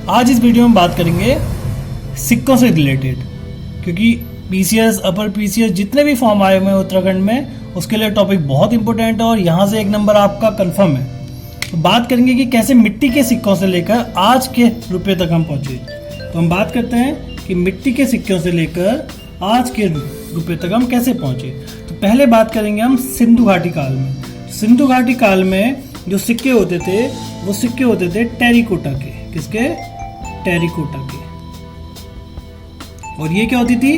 आज इस वीडियो में बात करेंगे सिक्कों से रिलेटेड, क्योंकि पीसीएस, अपर पीसीएस जितने भी फॉर्म आए हुए हैं उत्तराखंड में, उसके लिए टॉपिक बहुत इंपॉर्टेंट है और यहाँ से 1 नंबर आपका कंफर्म है। तो बात करेंगे कि कैसे मिट्टी के सिक्कों से लेकर आज के रुपए तक हम पहुँचे। तो हम बात करते हैं कि मिट्टी के सिक्कों से लेकर आज के रुपए तक हम कैसे पहुँचे। तो पहले बात करेंगे हम सिंधु घाटी काल में। सिंधु घाटी काल में जो सिक्के होते थे वो सिक्के होते थे टेरिकोटा के। किसके? टेरिकोटा के। और ये क्या होती थी?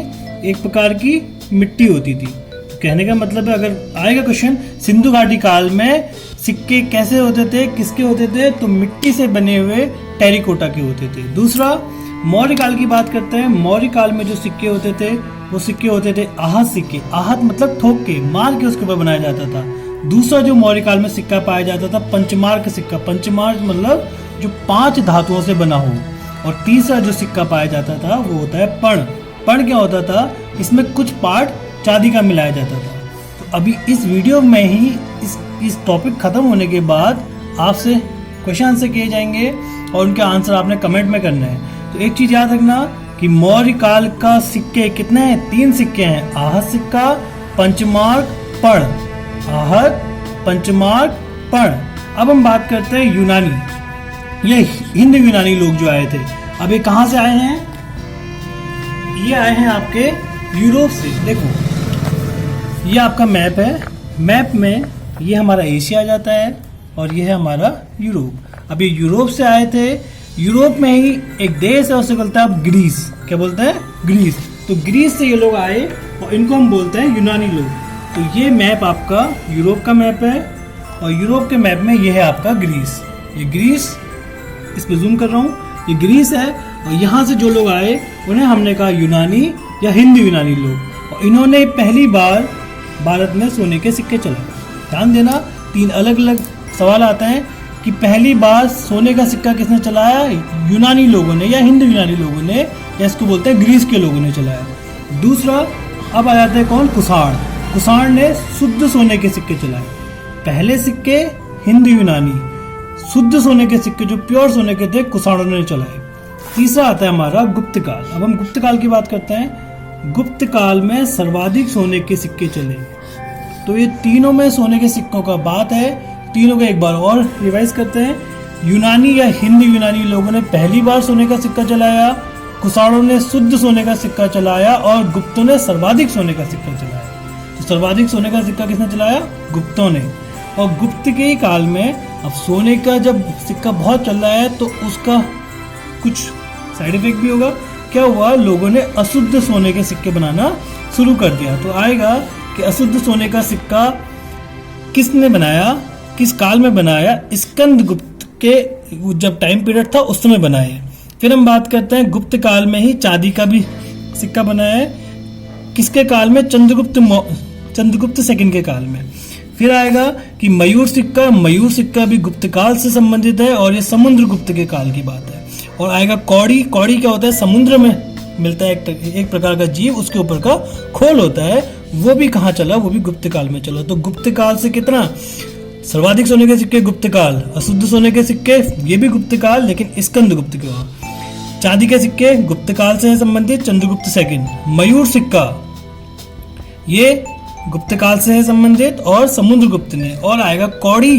एक प्रकार की मिट्टी होती थी। तो कहने का मतलब है, अगर आएगा क्वेश्चन सिंधु घाटी काल में सिक्के कैसे होते थे, किसके होते थे, तो मिट्टी से बने हुए टेरिकोटा के होते थे। दूसरा, मौर्य काल की बात करते हैं। मौर्य काल में जो सिक्के होते थे वो सिक्के होते थे आहत सिक्के। आहत मतलब ठोक के, मार के उसके ऊपर बनाया जाता था। दूसरा जो मौर्य काल में सिक्का पाया जाता था, पंचमार्क सिक्का। पंचमार्क मतलब जो 5 धातुओं से बना हो। और तीसरा जो सिक्का पाया जाता था वो होता है पर्ण। पर्ण क्या होता था? इसमें कुछ पार्ट चांदी का मिलाया जाता था। तो अभी इस वीडियो में ही इस टॉपिक खत्म होने के बाद आपसे क्वेश्चन आंसर किए जाएंगे और उनके आंसर आपने कमेंट में करना है। तो एक चीज याद रखना कि मौर्य काल का सिक्के कितने हैं? 3 सिक्के हैं, आहत सिक्का, पंचमार्क, पर्ण। आहत, पंचमार्क, पर्ण। अब हम बात करते हैं यूनानी। ये हिंद यूनानी लोग जो आए थे, अब ये कहाँ से आए हैं? ये आए हैं आपके यूरोप से। देखो, ये आपका मैप है। मैप में ये हमारा एशिया आ जाता है और ये है हमारा यूरोप। अब ये यूरोप से आए थे। यूरोप में ही एक देश है, उससे बोलते हैं आप ग्रीस। क्या बोलते हैं? ग्रीस। तो ग्रीस से ये लोग आए और इनको हम बोलते हैं यूनानी लोग। तो ये मैप आपका यूरोप का मैप है और यूरोप के मैप में ये है आपका ग्रीस। ये ग्रीस, इस पे जूम कर रहा हूँ, ये ग्रीस है। और यहाँ से जो लोग आए उन्हें हमने कहा यूनानी या हिंदी यूनानी लोग। और इन्होंने पहली बार भारत में सोने के सिक्के चलाए। ध्यान देना, 3 अलग अलग सवाल आते हैं कि पहली बार सोने का सिक्का किसने चलाया? यूनानी लोगों ने या हिंदी यूनानी लोगों ने, या इसको बोलते हैं ग्रीस के लोगों ने चलाया। दूसरा, अब आ जाते हैं कौन? कुषाण। कुषाण ने शुद्ध सोने के सिक्के चलाए। पहले सिक्के हिंदी यूनानी, शुद्ध सोने के सिक्के जो प्योर सोने के थे कुषाणों ने चलाए। तीसरा आता है हमारा गुप्त काल। अब हम गुप्त काल की बात करते हैं। गुप्त काल में सर्वाधिक सोने के सिक्के चले। तो ये तीनों में सोने के सिक्कों का बात है। तीनों को एक बार और रिवाइज करते हैं। यूनानी या हिंदी यूनानी लोगों ने पहली बार सोने का सिक्का चलाया, कुषाणों ने शुद्ध सोने का सिक्का चलाया और गुप्तों ने सर्वाधिक सोने का सिक्का चलाया। तो सर्वाधिक सोने का सिक्का किसने चलाया? गुप्तों ने। और गुप्त के ही काल में अब सोने का जब सिक्का बहुत चल रहा है तो उसका कुछ साइड इफेक्ट भी होगा। क्या हुआ? लोगों ने अशुद्ध सोने के सिक्के बनाना शुरू कर दिया। तो आएगा कि अशुद्ध सोने का सिक्का किसने बनाया, किस काल में बनाया? स्कंद गुप्त के जब टाइम पीरियड था उस समय बनाए। फिर हम बात करते हैं गुप्त काल में ही चांदी का भी सिक्का बनाया है। किसके काल में? चंद्रगुप्त सेकंड के काल में। फिर आएगा कि मयूर सिक्का। मयूर सिक्का भी गुप्त काल से संबंधित है और ये समुद्रगुप्त के काल की बात है। और आएगा कौड़ी। कौड़ी क्या होता है? समुद्र में मिलता है एक प्रकार का जीव, उसके ऊपर का खोल होता है। वो भी कहाँ चला? वो भी गुप्त काल में चला। तो गुप्त काल से कितना? सर्वाधिक सोने के सिक्के गुप्त काल, अशुद्ध सोने के सिक्के ये भी गुप्त काल, लेकिन स्कंद गुप्त के वहां। चांदी के सिक्के गुप्त काल से संबंधित, चंद्रगुप्त सेकंड। मयूर सिक्का ये गुप्त काल से है संबंधित और समुद्रगुप्त ने। और आएगा कौड़ी,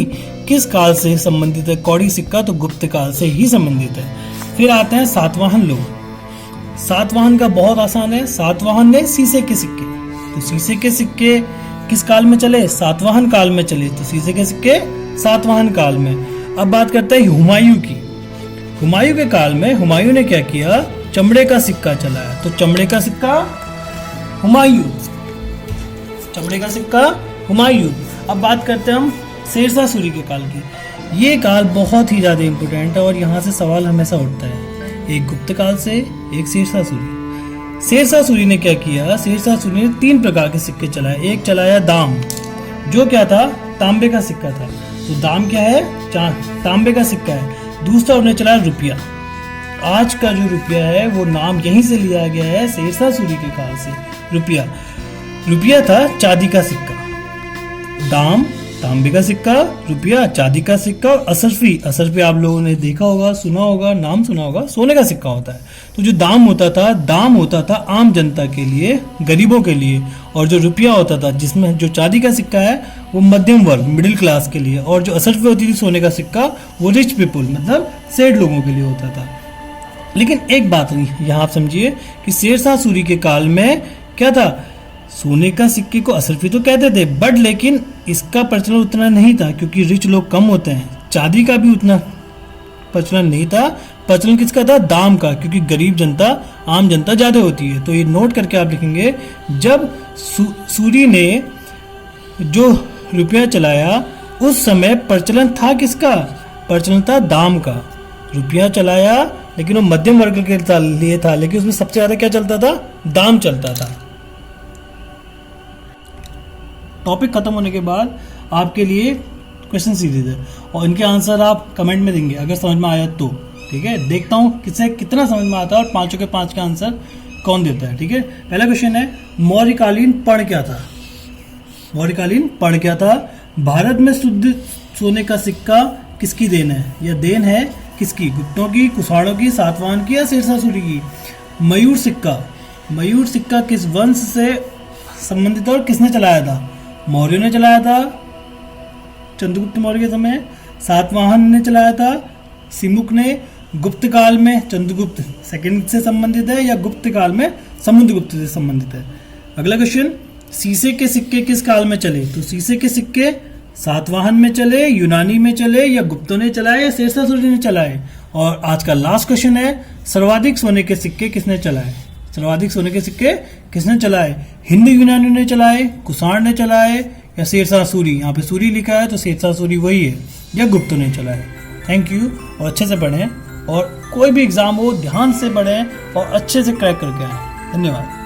किस काल से संबंधित है? कौड़ी सिक्का तो गुप्त काल से ही संबंधित है। फिर आते हैं सातवाहन लोग। सातवाहन का बहुत आसान है। सातवाहन ने शीशे के सिक्के। तो शीशे के सिक्के किस काल में चले? सातवाहन काल में चले। तो शीशे के सिक्के सातवाहन काल में। अब बात करते हैं हुमायूं की। हुमायूं के काल में हुमायूं ने क्या किया? चमड़े का सिक्का चलाया। तो चमड़े का सिक्का हुमायूं, चमड़े का सिक्का हुमायूं। अब बात करते हैं हम शेरशाह सूरी के काल की। ये काल बहुत ही ज्यादा इंपॉर्टेंट है और यहाँ से सवाल हमेशा उठता है। एक गुप्त काल से, एक शेरशाह सूरी। शेरशाह सूरी ने क्या किया? शेरशाह सूरी ने 3 प्रकार के सिक्के चलाए। एक चलाया दाम, जो क्या था? तांबे का सिक्का था। तो दाम क्या है? तांबे का सिक्का है। दूसरा उन्हें चलाया रुपया। आज का जो रुपया है वो नाम यहीं से लिया गया है, शेरशाह सूरी के काल से। रुपया था चांदी का सिक्का। दाम तांबे का सिक्का, रुपया, चांदी का सिक्का और असरफी। असरफी आप लोगों ने देखा होगा, सुना होगा, नाम सुना होगा, सोने का सिक्का होता है। तो जो दाम होता था आम जनता के लिए, गरीबों के लिए, और जो रुपया होता था, जिसमें जो चांदी का सिक्का है वो मध्यम वर्ग, मिडिल क्लास के लिए, और जो असरफी होती थी सोने का सिक्का वो रिच पीपुल मतलब सेठ लोगों के लिए होता था। लेकिन एक बात यहाँ आप समझिए कि शेरशाह सूरी के काल में क्या था, सोने का सिक्के को असरफी तो कहते थे, बट लेकिन इसका प्रचलन उतना नहीं था क्योंकि रिच लोग कम होते हैं। चांदी का भी उतना प्रचलन नहीं था। प्रचलन किसका था, दाम का, क्योंकि गरीब जनता, आम जनता ज्यादा होती है। तो ये नोट करके आप लिखेंगे, जब सूरी ने जो रुपया चलाया उस समय प्रचलन था किसका, प्रचलन था दाम का। रुपया चलाया लेकिन वो मध्यम वर्ग के लिए था, लेकिन उसमें सबसे ज्यादा क्या चलता था, दाम चलता था। टॉपिक खत्म होने के बाद आपके लिए क्वेश्चन सीरीज है और इनके आंसर आप कमेंट में देंगे अगर समझ में आया तो, ठीक है। देखता हूँ किसे कितना समझ में आता है और पांचों के पांच का आंसर कौन देता है, ठीक है। पहला क्वेश्चन है, मौर्यकालीन पर्ण क्या था। मौर्यकालीन पर्ण क्या था। भारत में शुद्ध सोने का सिक्का किसकी देन है, या देन है किसकी, गुप्तों की, कुषाणों की, सातवाहन की या शेरशाह सूरी की। मयूर सिक्का, मयूर सिक्का किस वंश से संबंधित और किसने चलाया था, मौर्य ने चलाया था चंद्रगुप्त मौर्य के समय, सातवाहन ने चलाया था सिमुक ने, गुप्त काल में चंद्रगुप्त सेकंड से संबंधित है या गुप्त काल में समुद्रगुप्त से संबंधित है। अगला क्वेश्चन, शीशे के सिक्के किस काल में चले। तो शीशे के सिक्के सातवाहन में चले, यूनानी में चले, या गुप्तों ने चलाए या शेरशाह सूरी ने चलाए। और आज का लास्ट क्वेश्चन है, सर्वाधिक सोने के सिक्के किसने चलाए। सर्वाधिक सोने के सिक्के किसने चलाए, हिंदू यूनानी ने चलाए, कुषाण ने चलाए या शेरशाह सूरी। यहाँ पे सूरी लिखा है तो शेरशाह सूरी वही है, या गुप्तों ने चलाए। थैंक यू, और अच्छे से पढ़ें और कोई भी एग्जाम हो ध्यान से पढ़ें और अच्छे से क्रैक करके आए। धन्यवाद।